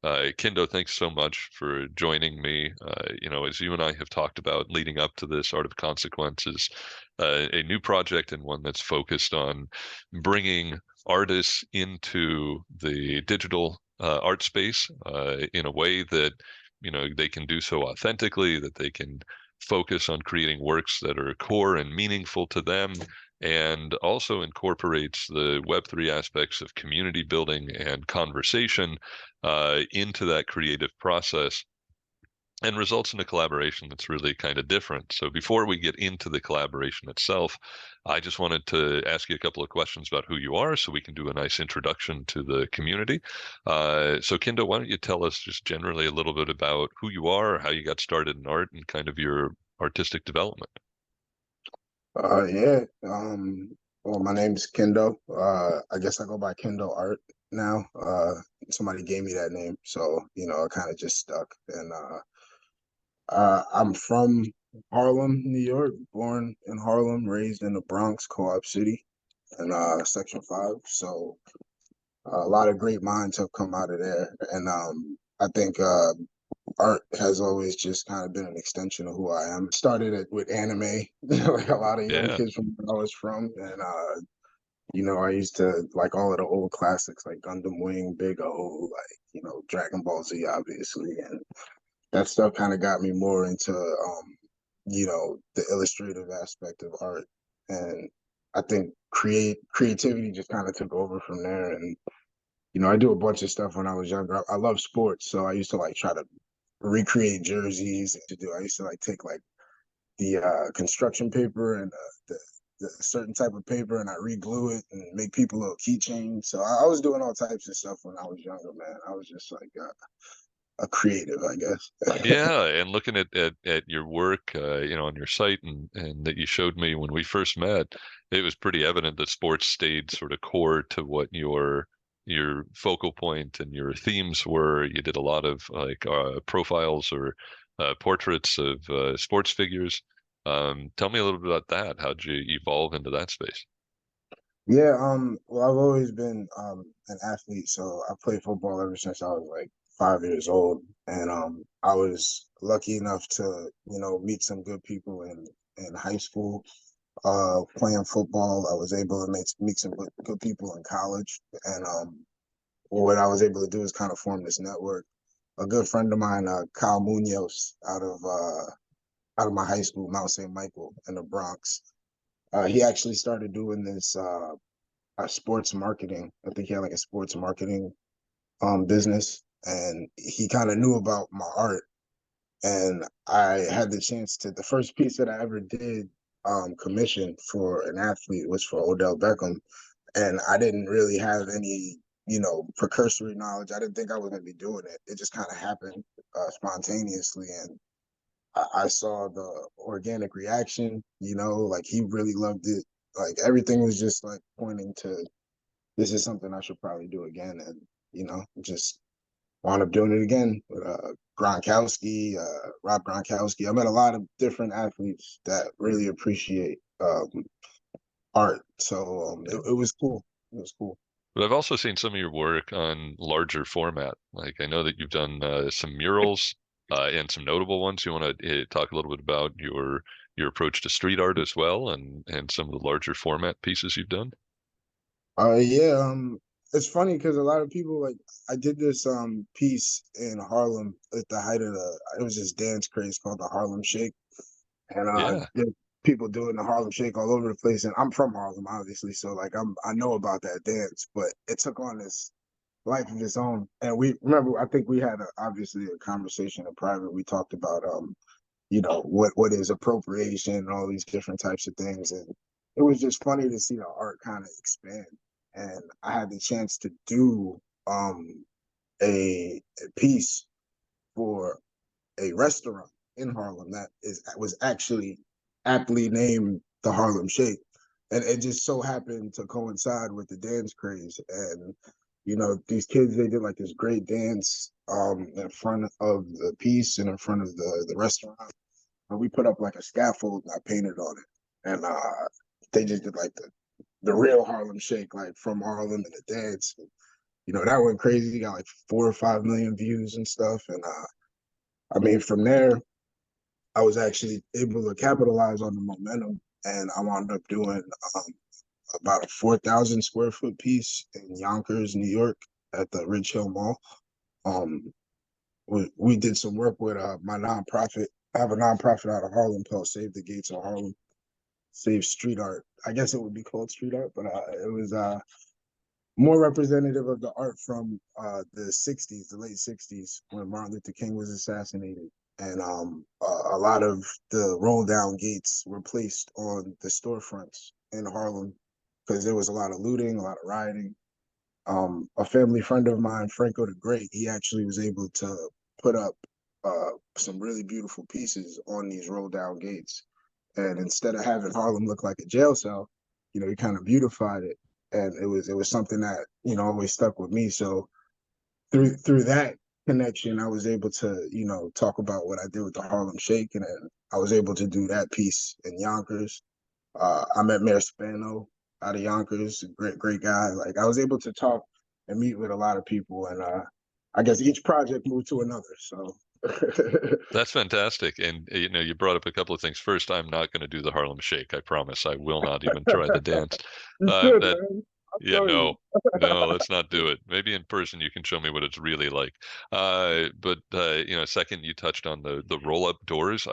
Kindo, thanks so much for joining me. As you and I have talked about leading up to this, Art of Consequence is a new project and one that's focused on bringing artists into the digital art space in a way that, they can do so authentically, that they can focus on creating works that are core and meaningful to them, and also incorporates the Web3 aspects of community building and conversation into that creative process, and results in a collaboration that's really kind of different. So before we get into the collaboration itself, I just wanted to ask you a couple of questions about who you are so we can do a nice introduction to the community. So Kindo, why don't you tell us just generally a little bit about who you are, how you got started in art, and kind of your artistic development? Yeah. Well, my name's Kindo. I guess I go by Kindo Art now. Somebody gave me that name, so it kind of just stuck. And I'm from Harlem, New York. Born in Harlem, raised in the Bronx, Co-op City, and Section 5. So a lot of great minds have come out of there, and I think art has always just kind of been an extension of who I am. Started it with anime, like a lot of young Yeah. kids from where I was from, and I used to like all of the old classics like Gundam Wing, Big O, like Dragon Ball Z, obviously, and that stuff kind of got me more into the illustrative aspect of art, and I think creativity just kind of took over from there. And I do a bunch of stuff when I was younger. I love sports, so I used to like try to recreate jerseys. I used to like take like the construction paper and the certain type of paper, and I re-glue it and make people little keychains. So I was doing all types of stuff when I was younger, man. I was just like a creative, I guess. Yeah, and looking at your work, on your site and that you showed me when we first met, it was pretty evident that sports stayed sort of core to what your focal point and your themes were. You did a lot of like profiles or portraits of sports figures. Tell me a little bit about that. How'd you evolve into that space? Yeah, well, I've always been an athlete, so I played football ever since I was like 5 years old, and I was lucky enough to meet some good people in high school. Playing football, I was able to meet some good people in college, and what I was able to do is kind of form this network. A good friend of mine, Kyle Munoz, out of my high school, Mount St. Michael in the Bronx. He actually started doing this sports marketing. I think he had like a sports marketing business, and he kind of knew about my art. And I had the chance to, the first piece that I ever did commission for an athlete was for Odell Beckham, and I didn't really have any precursory knowledge. I didn't think I was going to be doing it. It just kind of happened spontaneously, and I saw the organic reaction. Like he really loved it. Like everything was just like pointing to this is something I should probably do again, and just wound up doing it again with Gronkowski, Rob Gronkowski. I met a lot of different athletes that really appreciate art, so it was cool. It was cool. But I've also seen some of your work on larger format. Like I know that you've done some murals and some notable ones. You want to talk a little bit about your approach to street art as well, and some of the larger format pieces you've done? Yeah, it's funny because a lot of people like I did this piece in Harlem at the height of it was this dance craze called the Harlem Shake, and Yeah. there people doing the Harlem Shake all over the place. And I'm from Harlem, obviously, so like I know about that dance, but it took on this life of its own. And we remember, I think we had obviously a conversation in private. We talked about what is appropriation and all these different types of things, and it was just funny to see the art kind of expand. And I had the chance to do a piece for a restaurant in Harlem that was actually aptly named the Harlem Shake, and it just so happened to coincide with the dance craze. And these kids, they did like this great dance in front of the piece and in front of the restaurant, and we put up like a scaffold and I painted on it, and they just did like the real Harlem Shake, like from Harlem and the dance. that went crazy. Got like 4 or 5 million views and stuff. And I mean, from there, I was actually able to capitalize on the momentum, and I wound up doing about a 4,000 square foot piece in Yonkers, New York, at the Ridge Hill Mall. Um, we did some work with my nonprofit. I have a nonprofit out of Harlem called Save the Gates of Harlem, Save Street Art. I guess it would be called street art, but it was more representative of the art from the '60s, the late '60s, when Martin Luther King was assassinated, and a lot of the roll down gates were placed on the storefronts in Harlem because there was a lot of looting, a lot of rioting. A family friend of mine, Franco the Great, he actually was able to put up some really beautiful pieces on these roll down gates. And instead of having Harlem look like a jail cell, he kind of beautified it. And it was something that, always stuck with me. So through that connection, I was able to, talk about what I did with the Harlem Shake. And then I was able to do that piece in Yonkers. I met Mayor Spano out of Yonkers, a great guy. Like, I was able to talk and meet with a lot of people, and I guess each project moved to another. So That's fantastic. And you brought up a couple of things. First, I'm not going to do the Harlem Shake. I promise. I will not even try the dance. you should, That man. I'll Yeah, show no, you. no, let's not do it. Maybe in person you can show me what it's really like. But second, you touched on the roll-up doors.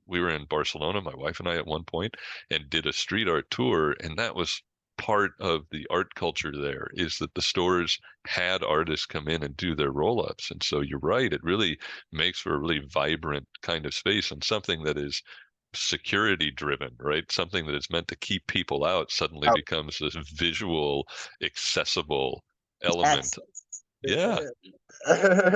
We were in Barcelona, my wife and I, at one point, and did a street art tour, and that was part of the art culture there, is that the stores had artists come in and do their roll-ups. And so you're right, it really makes for a really vibrant kind of space, and something that is security driven, right? Something that is meant to keep people out suddenly Out becomes this visual, accessible element. access. Yeah. Yeah.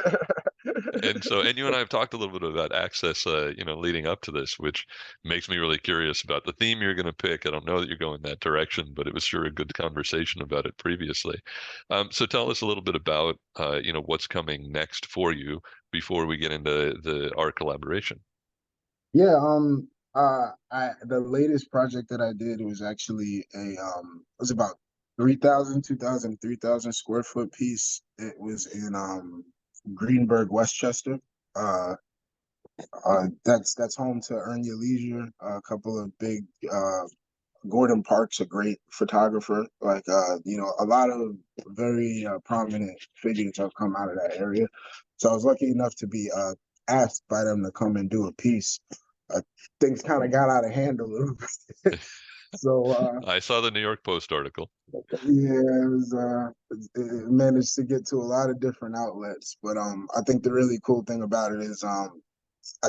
And you and I have talked a little bit about access, leading up to this, which makes me really curious about the theme you're going to pick. I don't know that you're going that direction, but it was sure a good conversation about it previously. So tell us a little bit about, what's coming next for you before we get into the art collaboration. Yeah, the latest project that I did was actually it was about 3,000 square foot piece. It was in Greenburgh, Westchester. Uh, that's home to Earn Your Leisure, a couple of big Gordon Parks, a great photographer. Like a lot of very prominent figures have come out of that area. So I was lucky enough to be asked by them to come and do a piece. Uh, Things kind of got out of hand a little bit. So I saw the New York Post article. yeah, it managed to get to a lot of different outlets. But I think the really cool thing about it is I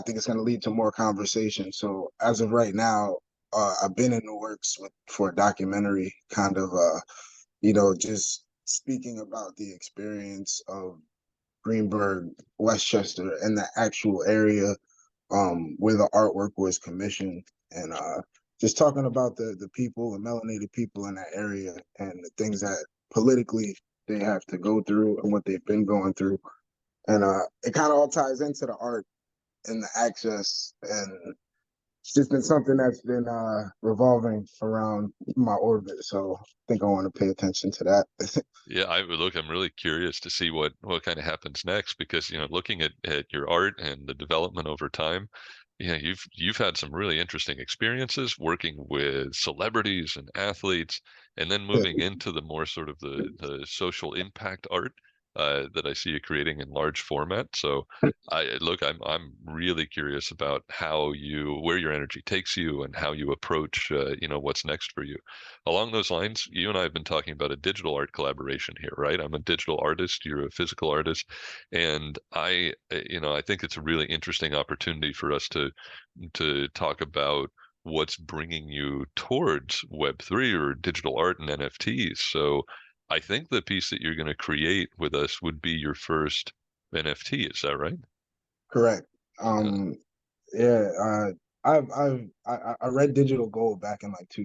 think it's going to lead to more conversation. So as of right now, I've been in the works for a documentary, kind of, just speaking about the experience of Greenburgh, Westchester, and the actual area where the artwork was commissioned, and just talking about the people, the melanated people in that area, and the things that politically they have to go through and what they've been going through. And it kind of all ties into the art and the access, and it's just been something that's been revolving around my orbit. So I think I want to pay attention to that. Yeah, I'm really curious to see what kind of happens next because, looking at your art and the development over time, you've had some really interesting experiences working with celebrities and athletes, and then moving into the more sort of the social impact art that I see you creating in large format. So I'm really curious about where your energy takes you and how you approach, what's next for you. Along those lines, you and I have been talking about a digital art collaboration here, right? I'm a digital artist, you're a physical artist, and I think it's a really interesting opportunity for us to talk about what's bringing you towards Web3 or digital art and NFTs. So I think the piece that you're going to create with us would be your first NFT. Is that right? Correct. Yeah. Yeah. I read Digital Gold back in like Hmm.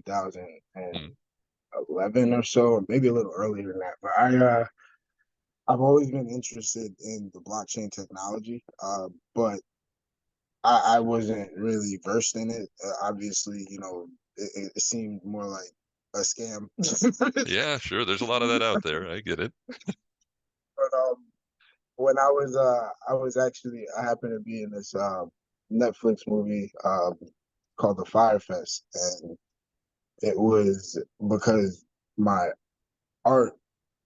2011 or so, or maybe a little earlier than that. But I've always been interested in the blockchain technology, but I wasn't really versed in it. Obviously, it seemed more like a scam. Yeah, sure. There's a lot of that out there. I get it. when I was actually I happened to be in this Netflix movie called the Fyre Fest, and it was because my art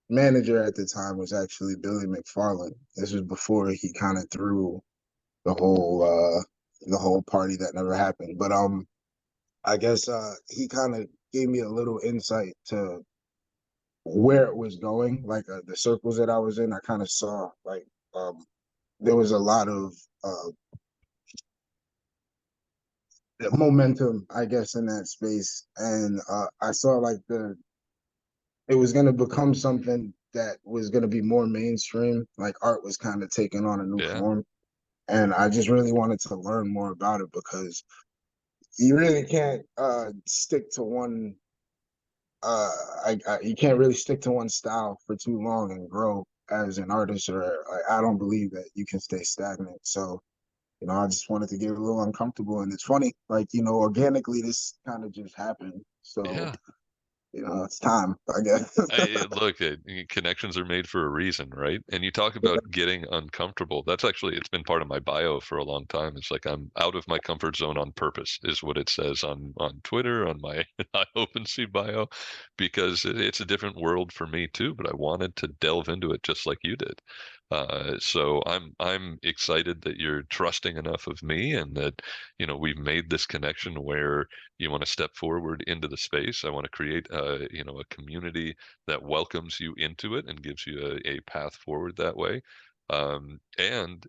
manager at the time was actually Billy McFarland. This was before he kind of threw the whole party that never happened. But I guess he kind of gave me a little insight to where it was going, like the circles that I was in. I kind of saw like um there was a lot of uh momentum, I guess, in that space, and I saw like the it was going to become something that was going to be more mainstream. Like art was kind of taking on a new Yeah. form, and I just really wanted to learn more about it because you really can't stick to one. You can't really stick to one style for too long and grow as an artist, or I don't believe that you can stay stagnant. So I just wanted to get a little uncomfortable, and it's funny, like organically, this kind of just happened. So Yeah. it's time, I guess. Look, connections are made for a reason, right? And you talk about getting uncomfortable. That's actually, it's been part of my bio for a long time. It's like I'm out of my comfort zone on purpose, is what it says on Twitter, on my OpenSea bio, because it's a different world for me too. But I wanted to delve into it just like you did. So I'm excited that you're trusting enough of me, and that we've made this connection where you want to step forward into the space. I want to create a community that welcomes you into it and gives you a path forward that way. And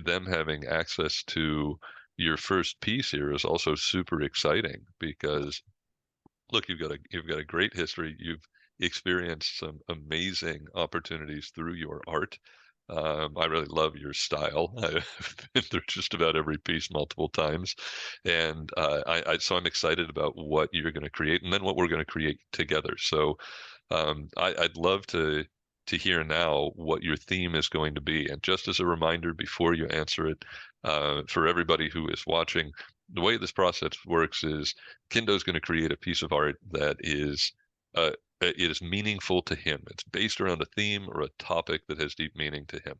them having access to your first piece here is also super exciting because look, you've got a great history. You've experienced some amazing opportunities through your art. I really love your style. I've been through just about every piece multiple times, and so I'm excited about what you're going to create, and then what we're going to create together. So I'd love to hear now what your theme is going to be. And just as a reminder, before you answer it, for everybody who is watching, the way this process works is Kindo is going to create a piece of art that it is meaningful to him. It's based around a theme or a topic that has deep meaning to him.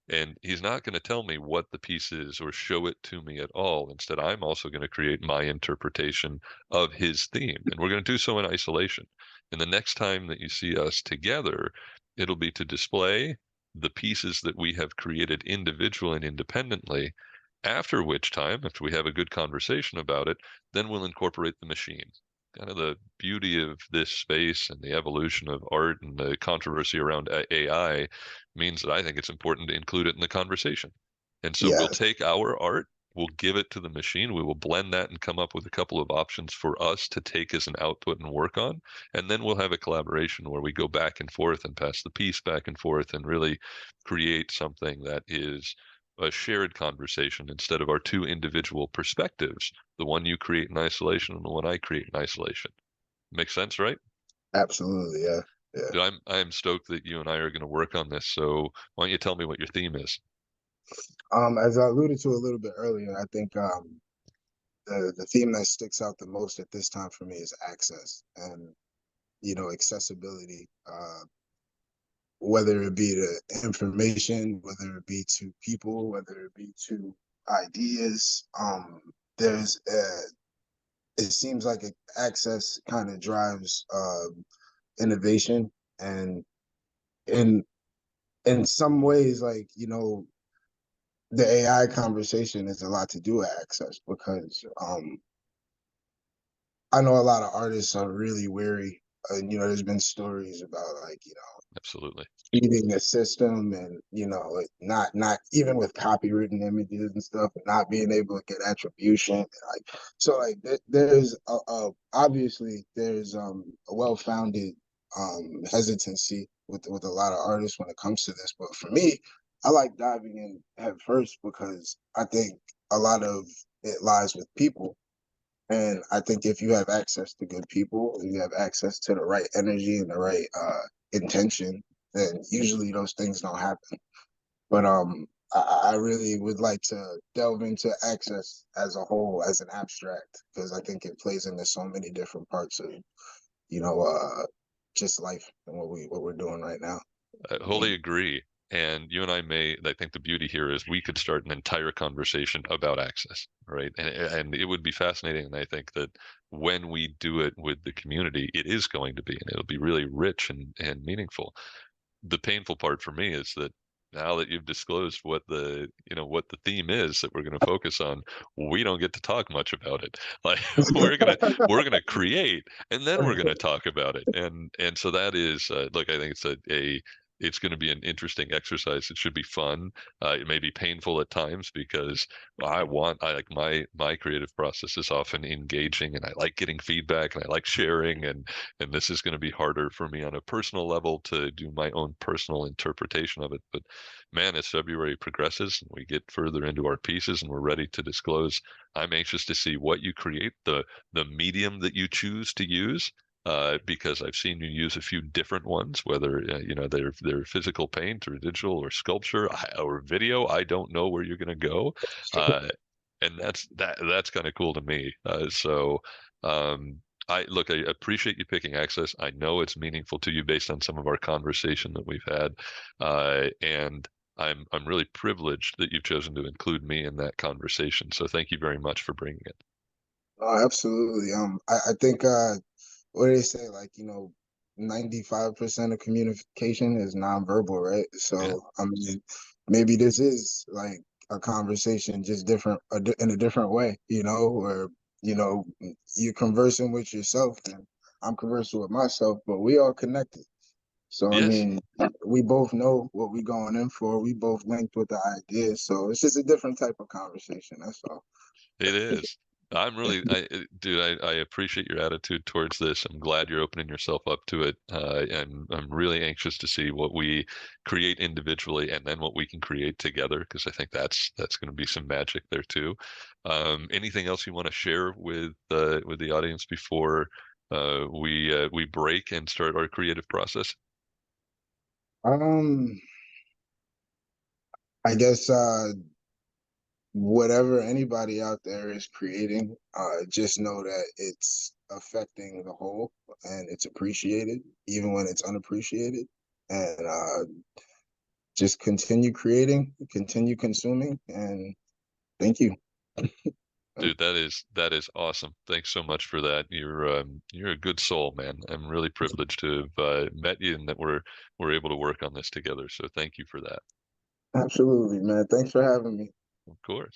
And he's not going to tell me what the piece is or show it to me at all. Instead, I'm also going to create my interpretation of his theme. And we're going to do so in isolation. And the next time that you see us together, it'll be to display the pieces that we have created individually and independently. After which time, after we have a good conversation about it, then we'll incorporate the machine. Kind of the beauty of this space and the evolution of art and the controversy around AI means that I think it's important to include it in the conversation. And so we'll Yes, take our art, we'll give it to the machine, we will blend that and come up with a couple of options for us to take as an output and work on. And then we'll have a collaboration where we go back and forth and pass the piece back and forth and really create something that is a shared conversation instead of our two individual perspectives, the one you create in isolation and the one I create in isolation. Makes sense, right? absolutely, yeah, yeah. Dude, I'm stoked that you and I are going to work on this. So why don't you tell me what your theme is? As I alluded to a little bit earlier, I think the theme that sticks out the most at this time for me is access and accessibility. Whether it be to information, whether it be to people, whether it be to ideas. There's it seems like access kind of drives innovation, and in in some ways, like the AI conversation is a lot to do with access because I know a lot of artists are really wary. And there's been stories about like Absolutely. cheating the system, and like not even with copywritten images and stuff, and not being able to get attribution, like so like there's obviously there's a well-founded hesitancy with a lot of artists when it comes to this. But for me, I like diving in head first because I think a lot of it lies with people. And I think if you have access to good people, and you have access to the right energy and the right intention, then usually those things don't happen. But I really would like to delve into access as a whole, as an abstract, because I think it plays into so many different parts of you know uh just life and what we're doing right now. I wholly agree. And you and I think the beauty here is we could start an entire conversation about access, right? And it would be fascinating. And I think that when we do it with the community, it is going to be, and it'll be really rich and meaningful. The painful part for me is that now that you've disclosed what what the theme is that we're going to focus on, we don't get to talk much about it. Like we're gonna create, and then we're gonna talk about it. And so that is look, I think it's going to be an interesting exercise. It should be fun. It may be painful at times because I like my creative process is often engaging, and I like getting feedback, and I like sharing, and this is going to be harder for me on a personal level to do my own personal interpretation of it. But man, as February progresses and we get further into our pieces and we're ready to disclose, I'm anxious to see what you create, the medium that you choose to use. Because I've seen you use a few different ones, whether they're physical paint or digital or sculpture or video. I don't know where you're going to go, and that's kind of cool to me. So I appreciate you picking access. I know it's meaningful to you based on some of our conversation that we've had, and I'm really privileged that you've chosen to include me in that conversation. So thank you very much for bringing it. Oh, absolutely. I think what do they say? Like, 95% of communication is nonverbal, right? Yeah. So, I mean, maybe this is like a conversation, just different, in a different way, where, you know, you're conversing with yourself and I'm conversing with myself, but we are connected. So, I Yes, mean, we both know what we're going in for. We both linked with the idea. So it's just a different type of conversation. That's all. it is. Dude, I appreciate your attitude towards this. I'm glad you're opening yourself up to it. And I'm really anxious to see what we create individually and then what we can create together, because I think that's going to be some magic there too. Anything else you want to share with the audience before we break and start our creative process? Um, I guess whatever anybody out there is creating, just know that it's affecting the whole and it's appreciated, even when it's unappreciated. And just continue creating, continue consuming, and thank you. Dude, that is awesome. Thanks so much for that. You're a good soul, man. I'm really privileged to have met you and that we're able to work on this together. So thank you for that. Absolutely, man. Thanks for having me. Of course.